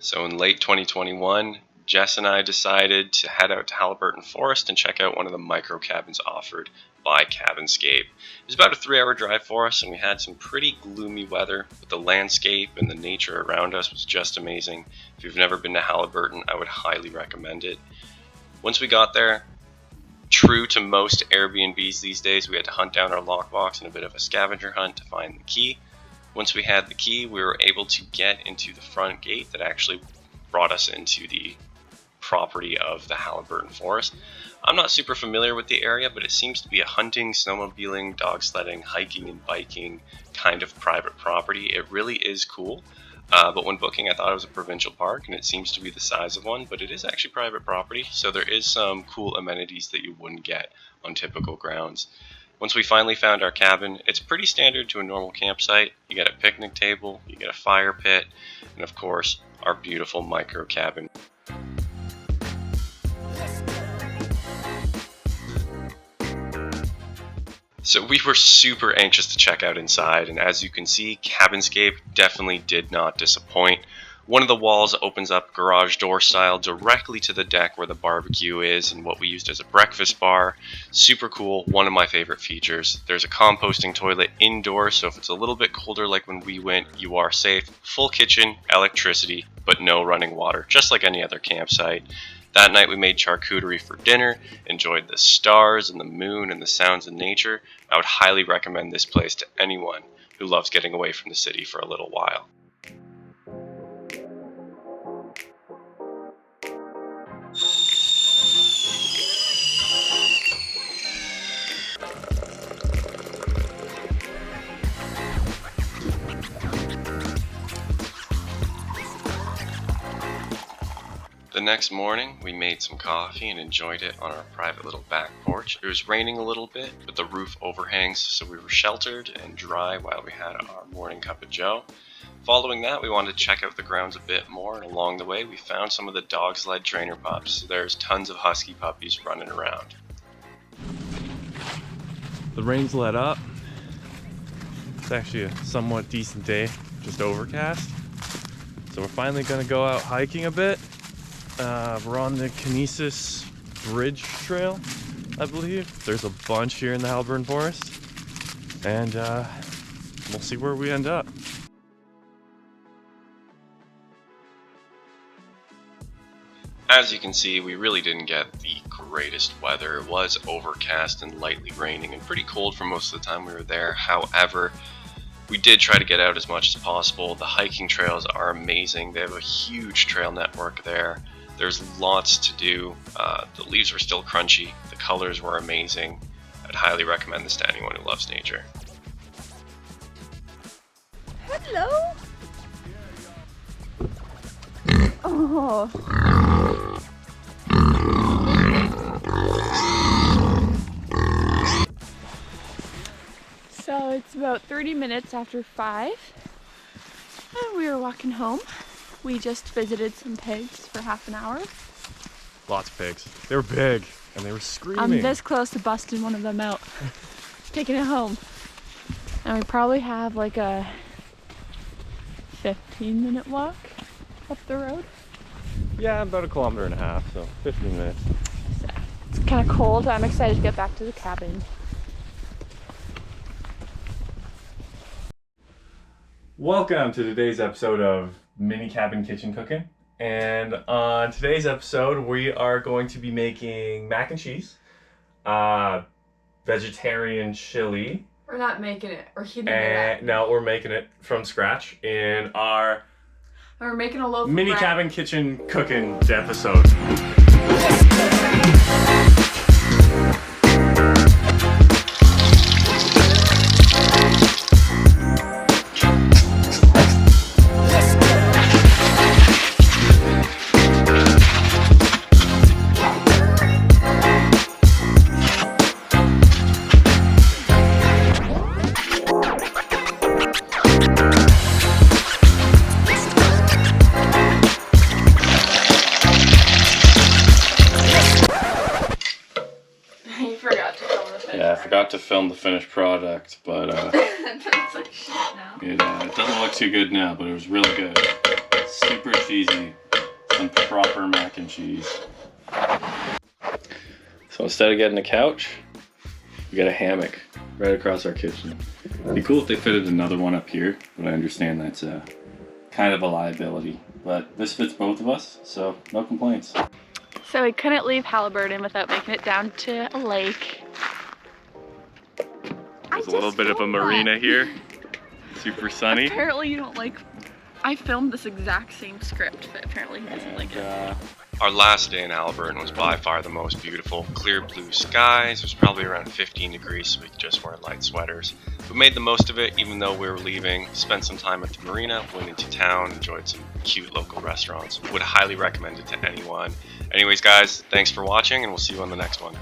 So in late 2021, Jess and I decided to head out to Haliburton Forest and check out one of the micro cabins offered by Cabinscape. It was about a 3-hour drive for us, and we had some pretty gloomy weather, but the landscape and the nature around us was just amazing. If you've never been to Haliburton, I would highly recommend it. Once we got there, true to most Airbnbs these days, we had to hunt down our lockbox in a bit of a scavenger hunt to find the key. Once we had the key, we were able to get into the front gate that actually brought us into the property of the Haliburton Forest. I'm not super familiar with the area, but it seems to be a hunting, snowmobiling, dog sledding, hiking, and biking kind of private property. It really is cool, but when booking I thought it was a provincial park, and it seems to be the size of one, but it is actually private property, so there is some cool amenities that you wouldn't get on typical grounds. Once we finally found our cabin, it's pretty standard to a normal campsite. You get a picnic table, you get a fire pit, and of course, our beautiful micro cabin. So we were super anxious to check out inside, and as you can see, Cabinscape definitely did not disappoint. One of the walls opens up garage door style directly to the deck where the barbecue is and what we used as a breakfast bar. Super cool, one of my favorite features. There's a composting toilet indoors, so if it's a little bit colder like when we went, you are safe. Full kitchen, electricity, but no running water, just like any other campsite. That night we made charcuterie for dinner, enjoyed the stars and the moon and the sounds of nature. I would highly recommend this place to anyone who loves getting away from the city for a little while. The next morning, we made some coffee and enjoyed it on our private little back porch. It was raining a little bit, but the roof overhangs, so we were sheltered and dry while we had our morning cup of joe. Following that, we wanted to check out the grounds a bit more, and along the way, we found some of the dog sled trainer pups. So there's tons of husky puppies running around. The rain's let up. It's actually a somewhat decent day, just overcast. So we're finally gonna go out hiking a bit. We're on the Kinesis Bridge Trail, I believe. There's a bunch here in the Haliburton Forest, and we'll see where we end up. As you can see, we really didn't get the greatest weather. It was overcast and lightly raining and pretty cold for most of the time we were there. However, we did try to get out as much as possible. The hiking trails are amazing. They have a huge trail network there. There's lots to do. The leaves were still crunchy. The colors were amazing. I'd highly recommend this to anyone who loves nature. Hello. Oh. So it's about 30 minutes after 5, and we were walking home. We just visited some pigs for half an hour. Lots of pigs. They were big, and they were screaming. I'm this close to busting one of them out, taking it home. And we probably have like a 15-minute walk up the road. Yeah, about 1.5 kilometers, so 15 minutes. So it's kind of cold. I'm excited to get back to the cabin. Welcome to today's episode of Mini Cabin Kitchen Cooking. And on today's episode, we are going to be making mac and cheese, vegetarian chili. We're not making it. We're heating it up. No, we're making it from scratch in our We're making a loaf of Mini bread. Cabin Kitchen Cooking episode. Yeah, I forgot to film the finished product, but It looks like shit now. it doesn't look too good now, but it was really good. super cheesy. Some proper mac and cheese. So instead of getting a couch, we got a hammock right across our kitchen. It'd be cool if they fitted another one up here, but I understand that's kind of a liability. But this fits both of us, so no complaints. So we couldn't leave Haliburton without making it down to a lake. There's a little bit of a marina here. Super sunny. Apparently you don't like... I filmed this exact same script, but apparently he doesn't like it. Our last day in Haliburton was by far the most beautiful. Clear blue skies. It was probably around 15 degrees, so we could just wear light sweaters. We made the most of it, even though we were leaving. Spent some time at the marina, went into town, enjoyed some cute local restaurants. Would highly recommend it to anyone. Anyways, guys, thanks for watching, and we'll see you on the next one.